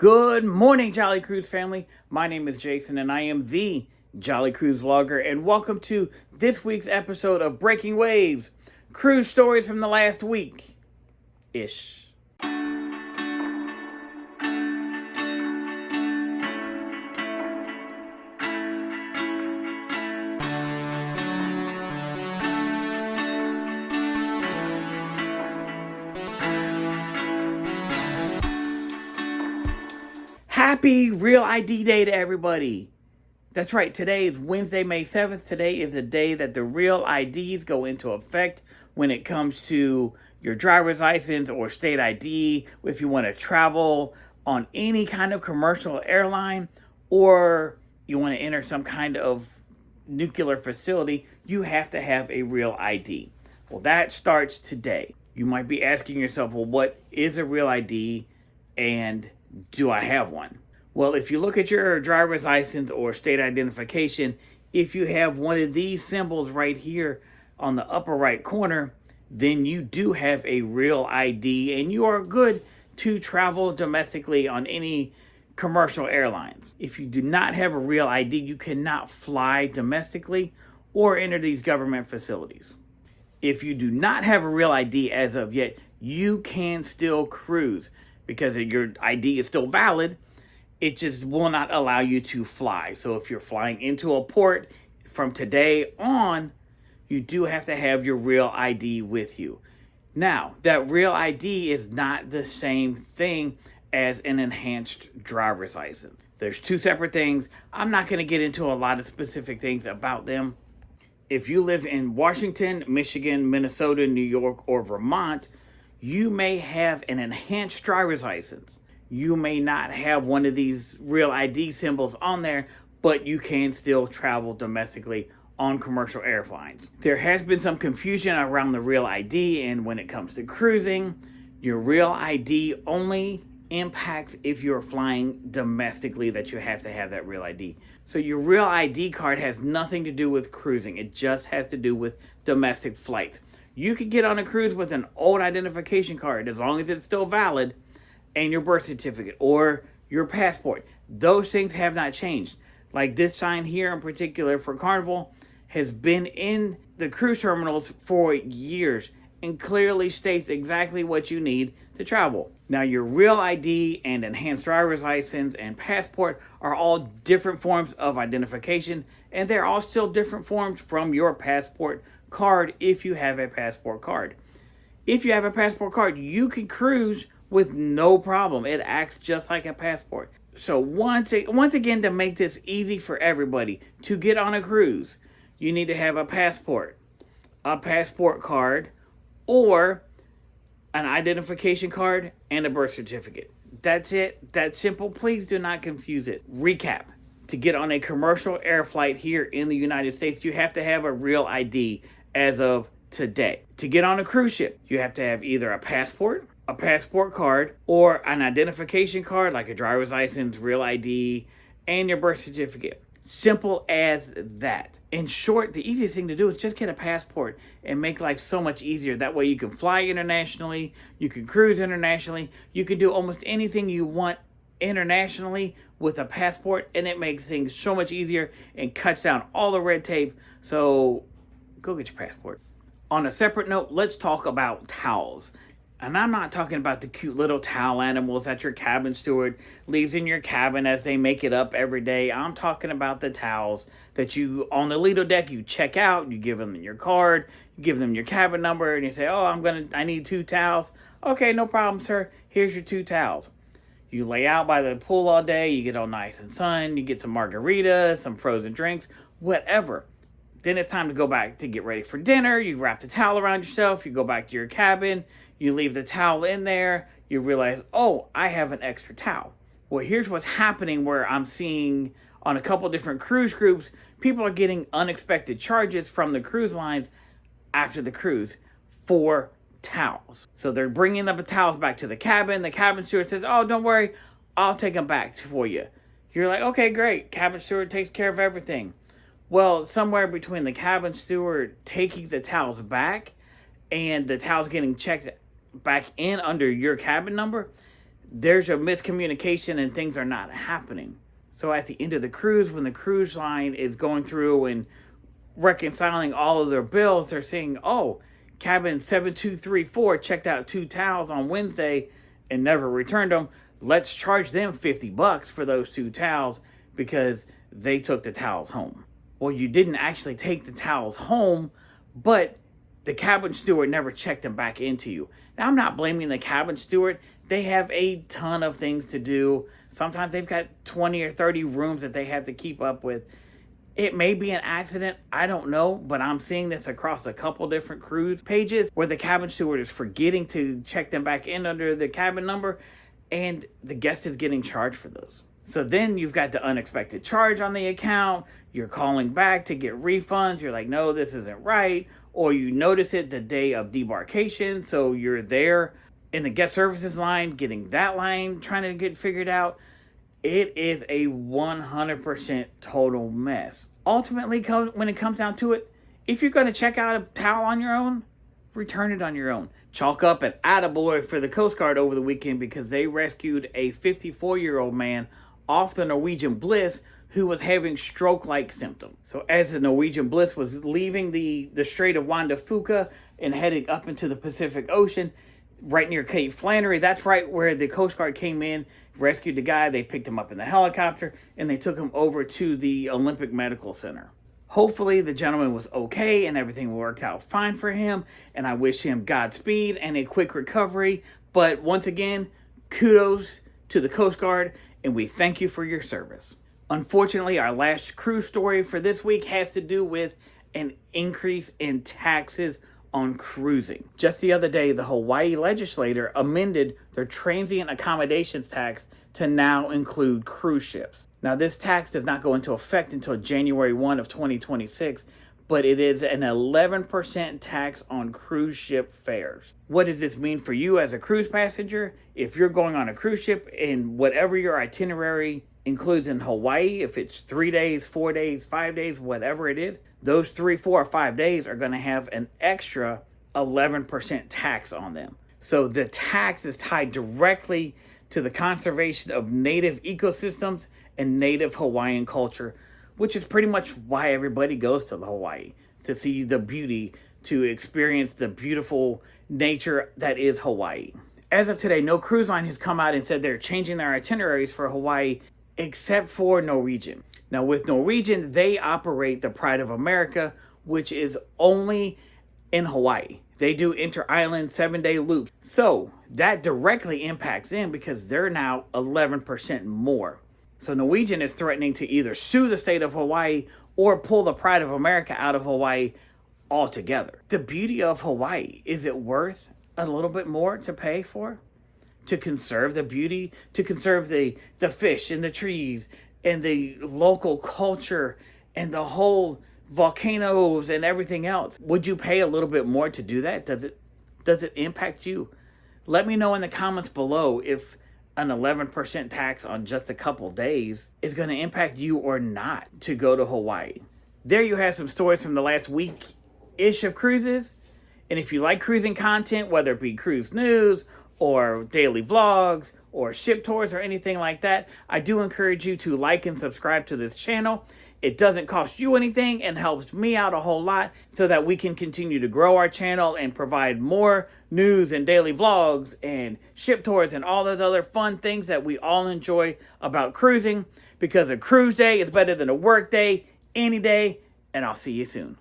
Good morning, Jolly Cruise family. My name is Jason, and I am the Jolly Cruise Vlogger, and welcome to this week's episode of Breaking Waves, cruise stories from the last week-ish. Happy Real ID Day to everybody. That's right, today is Wednesday, May 7th. Today is the day that the Real IDs go into effect when it comes to your driver's license or state ID. If you want to travel on any kind of commercial airline or you want to enter some kind of nuclear facility, you have to have a Real ID. Well, that starts today. You might be asking yourself, well, what is a Real ID and do I have one? Well, if you look at your driver's license or state identification, if you have one of these symbols right here on the upper right corner, then you do have a Real ID and you are good to travel domestically on any commercial airlines. If you do not have a Real ID, you cannot fly domestically or enter these government facilities. If you do not have a Real ID as of yet, you can still cruise because your ID is still valid. It just will not allow you to fly. So if you're flying into a port from today on, you do have to have your Real ID with you. Now, that Real ID is not the same thing as an enhanced driver's license. There's two separate things. I'm not going to get into a lot of specific things about them. If you live in Washington, Michigan, Minnesota, New York, or Vermont, you may have an enhanced driver's license. You may not have one of these Real ID symbols on there, but you can still travel domestically on commercial airlines. There has been some confusion around the Real ID, and when it comes to cruising, your Real ID only impacts if you're flying domestically that you have to have that Real ID. So your Real ID card has nothing to do with cruising. It just has to do with domestic flights. You could get on a cruise with an old identification card as long as it's still valid and your birth certificate or your passport. Those things have not changed. Like this sign here in particular for Carnival has been in the cruise terminals for years and clearly states exactly what you need to travel. Now, your Real ID and enhanced driver's license and passport are all different forms of identification, and they're all still different forms from your passport card if you have a passport card. If you have a passport card, you can cruise with no problem. It acts just like a passport. So once again, to make this easy for everybody, to get on a cruise, you need to have a passport card, or an identification card and a birth certificate. That's it. That's simple. Please do not confuse it. Recap. To get on a commercial air flight here in the United States, you have to have a Real ID as of today. To get on a cruise ship, you have to have either a passport card, or an identification card like a driver's license, Real ID, and your birth certificate. Simple as that. In short, the easiest thing to do is just get a passport and make life so much easier. That way you can fly internationally, you can cruise internationally, you can do almost anything you want internationally with a passport, and it makes things so much easier and cuts down all the red tape. So go get your passport. On a separate note, let's talk about towels. And I'm not talking about the cute little towel animals that your cabin steward leaves in your cabin as they make it up every day. I'm talking about the towels that you, on the Lido deck, you check out, you give them your card, you give them your cabin number, and you say, oh, I need 2 towels. Okay, no problem, sir. Here's your 2 towels. You lay out by the pool all day, you get all nice and sun, you get some margaritas, some frozen drinks, whatever. Then it's time to go back to get ready for dinner. You wrap the towel around yourself, you go back to your cabin, you leave the towel in there, you realize, oh, I have an extra towel. Well, here's what's happening where I'm seeing on a couple different cruise groups, people are getting unexpected charges from the cruise lines after the cruise for towels. So they're bringing the towels back to the cabin. The cabin steward says, oh, don't worry, I'll take them back for you. You're like, okay, great. Cabin steward takes care of everything. Well, somewhere between the cabin steward taking the towels back and the towels getting checked back in under your cabin number, there's a miscommunication and things are not happening. So at the end of the cruise, when the cruise line is going through and reconciling all of their bills, they're saying, oh, cabin 7234 checked out 2 towels on Wednesday and never returned them. Let's charge them $50 for those 2 towels because they took the towels home. Well, you didn't actually take the towels home, but the cabin steward never checked them back into you. Now, I'm not blaming the cabin steward. They have a ton of things to do. Sometimes they've got 20 or 30 rooms that they have to keep up with. It may be an accident, I don't know, but I'm seeing this across a couple different cruise pages where the cabin steward is forgetting to check them back in under the cabin number, and the guest is getting charged for those. So then you've got the unexpected charge on the account. You're calling back to get refunds. You're like, no, this isn't right. Or you notice it the day of debarkation, so you're there in the guest services line, getting that line trying to get figured out. It is a 100% total mess. Ultimately, when it comes down to it, if you're going to check out a towel on your own, return it on your own. Chalk up an attaboy for the Coast Guard over the weekend because they rescued a 54-year-old man off the Norwegian Bliss who was having stroke-like symptoms. So as the Norwegian Bliss was leaving the Strait of Juan de Fuca and heading up into the Pacific Ocean, right near Cape Flannery, that's right where the Coast Guard came in, rescued the guy, they picked him up in the helicopter, and they took him over to the Olympic Medical Center. Hopefully the gentleman was okay and everything worked out fine for him, and I wish him Godspeed and a quick recovery. But once again, kudos to the Coast Guard, and we thank you for your service. Unfortunately, our last cruise story for this week has to do with an increase in taxes on cruising. Just the other day, the Hawaii legislature amended their transient accommodations tax to now include cruise ships. Now, this tax does not go into effect until January 1 of 2026, but it is an 11% tax on cruise ship fares. What does this mean for you as a cruise passenger? If you're going on a cruise ship and whatever your itinerary includes in Hawaii, if it's 3 days, 4 days, 5 days, whatever it is, those 3, 4, or 5 days are going to have an extra 11% tax on them. So the tax is tied directly to the conservation of native ecosystems and native Hawaiian culture, which is pretty much why everybody goes to Hawaii, to see the beauty, to experience the beautiful nature that is Hawaii. As of today, no cruise line has come out and said they're changing their itineraries for Hawaii except for Norwegian. Now with Norwegian, they operate the Pride of America, which is only in Hawaii. They do inter-island 7-day loops. So that directly impacts them because they're now 11% more. So Norwegian is threatening to either sue the state of Hawaii or pull the Pride of America out of Hawaii altogether. The beauty of Hawaii, is it worth a little bit more to pay for? To conserve the beauty, to conserve the fish and the trees and the local culture and the whole volcanoes and everything else. Would you pay a little bit more to do that? Does it impact you? Let me know in the comments below if an 11% tax on just a couple days is going to impact you or not to go to Hawaii. There you have some stories from the last week-ish of cruises. And if you like cruising content, whether it be cruise news or daily vlogs or ship tours or anything like that, I do encourage you to like and subscribe to this channel. It doesn't cost you anything and helps me out a whole lot so that we can continue to grow our channel and provide more news and daily vlogs and ship tours and all those other fun things that we all enjoy about cruising, because a cruise day is better than a work day any day, and I'll see you soon.